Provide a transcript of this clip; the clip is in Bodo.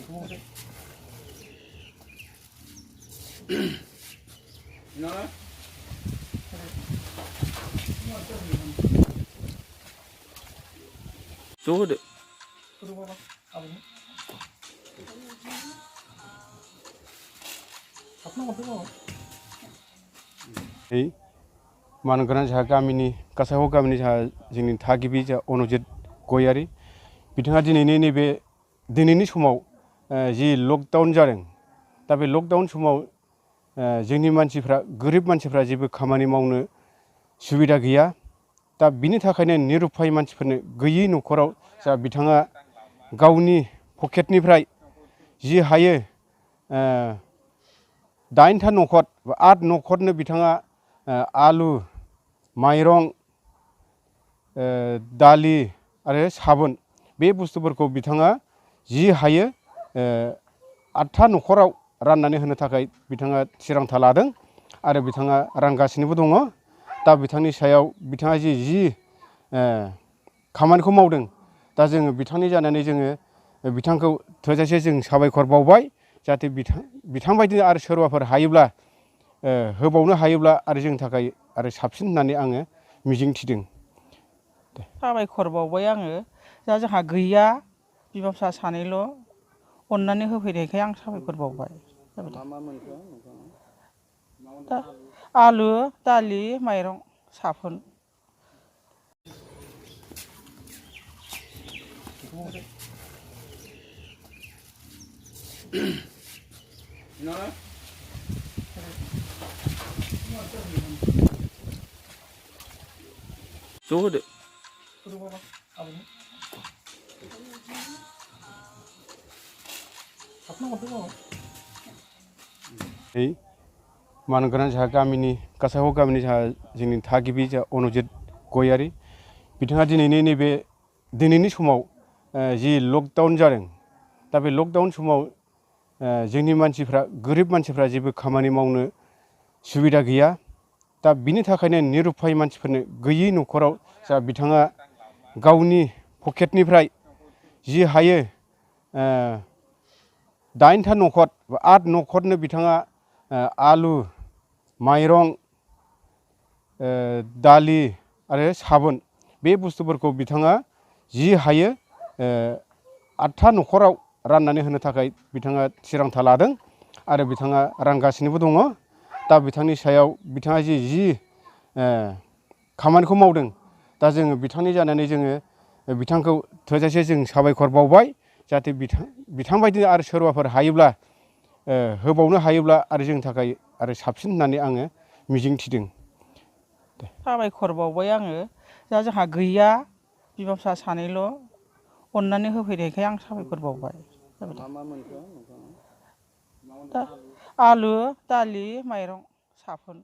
ज' होदो। मानगोनां जोंहा गामिनि कासाइगाव गामिनि जोंनि थागिबि अनुजित गयारि बिथाङा दिनैनि समाव जि लकडाउन जादों दा बे लकडाउन समाव जोंनि मानसिफ्रा गोरिब मानसिफ्रा जेबो खामानि मावनो सुबिदा गैया दा बिनि थाखायनो निरुपाय मानसिफोरनो गैयै न'खराव जा बिथाङा गावनि पकेटनिफ्राय जि हायो 8था न'खर 8 न'खरनो बिथाङा आलु माइरं दालि आरो साबोन बे बुस्थुफोरखौ बिथाङा जि हायो 8था न'खराव राननानै होनो थाखाय बिथाङा थिरांथा लादों आरो बिथाङा रानगासिनोबो दङ। दा बिथांनि सायाव बिथाङा जि खामानिखौ मावदों दा जोङो बिथांनि जानानै जोङो बिथांखौ थोजासे जों साबायखर बावबाय जाहाथे बिथां बायदिनो आरो सोरबाफोर हायोब्ला होबावनो हायोब्ला आरो जोंनि थाखाय आरो साबसिन होननानै आङो मिजिं थिदों। साबायखर बावबाय आङो दा जोंहा गैया बिमा फिसा सानैल' अननानै होफैनायखाय आं साबायखर बावबाय। दा आलु दालि माइरं साफोन ज' होदो। मानगोनां जोंहा गामिनि कासाइगाव गामिनि जोंनि थागिबि अनुजित गयारि बिथाङा दिनैनि समाव जि लकडाउन जादों दा बे लकडाउन समाव जोंनि मानसिफ्रा गोरिब मानसिफ्रा जेबो खामानि मावनो सुबिदा गैया दा बिनि थाखायनो निरुपाय मानसिफोरनो गैयै न'खराव जा बिथाङा गावनि पकेटनिफ्राय जि हायो 8था न'खर 8 न'खरनो बिथाङा आलु माइरं दालि आरो साबोन बे बुस्थुफोरखौ बिथाङा जि हायो 8था न'खराव राननानै होनो थाखाय बिथाङा थिरांथा लादों आरो बिथाङा रानगासिनोबो दङ। दा बिथांनि सायाव बिथाङा जि खामानिखौ मावदों दा जोङो बिथांनि जानानै जोङो बिथांखौ थोजासे जों साबायखर बावबाय जाहाथे बिथां बायदिनो आरो सोरबाफोर हायोब्ला होबावनो हायोब्ला आरो जोंनि थाखाय आरो साबसिन होननानै आङो मिजिं थिदों। साबायखर बावबाय आङो दा जोंहा गैया बिमा फिसा सानैल' अननानै होफैनायखाय आं साबायखर बावबाय। दा आलु दालि माइरं साफोन